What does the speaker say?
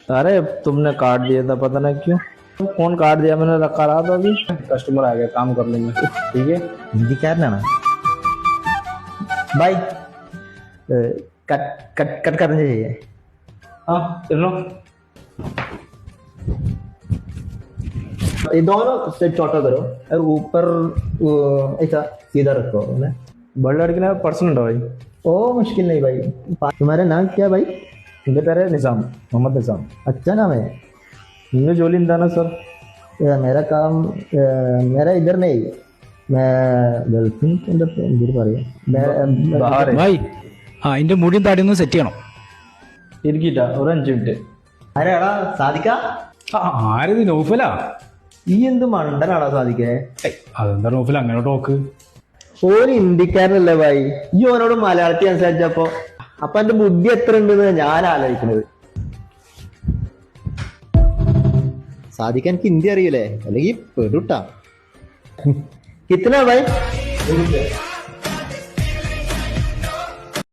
अरे तुमने काट दिया था, पता नहीं क्यों। फोन काट दिया मैंने, रखा रहा था। अभी कस्टमर आ गया, काम कर लेंगे। ठीक है। ഹിന്ദിക്കാരനാണ് भाई कट कट कट करना चाहिए हाँ चलो। ये दोनों से छोटा करो और ऊपर ऐसा सीधा रखो ना। बड़े लड़के ने पर्सन उठा भाई। ओ मुश्किल नहीं भाई। तुम्हारा नाम क्या भाई? मेरे प्यारे निजाम, मोहम्मद निजाम। अच्छा नाम है। इनमें जोली था ना सर। मेरा काम मेरा इधर नहीं, मैं ഗൾഫിൽ പറയാ ഭായ് ആ അതിന്റെ മുടിയും താടിയും ഒന്ന് സെറ്റ് ചെയ്യണം. ഇരിക്കിട്ടാ ഒരു 5 മിനിറ്റ്. ആരാടാ സാദിക്ക? ആരത് നൗഫലാ? ഈ എന്ത് മണ്ടനാടാ സാദിക്കേ? അതെന്താ നൗഫൽ അങ്ങനെ ടോക്ക്? ഓന് ഹിന്ദിക്കാരനല്ലേ ഭായി, ഈ ഓനോട് മലയാളത്തിൽ സംസാരിച്ചപ്പോ അപ്പൊ എന്റെ ബുദ്ധി എത്ര ഉണ്ടെന്ന് ഞാൻ ആലോചിക്കുന്നത്. സാദിക്ക് എനിക്ക് ഹിന്ദി അറിയില്ലേ? അല്ലെങ്കിൽ പെടുട്ടാ. കിത്തനാ ഭായി?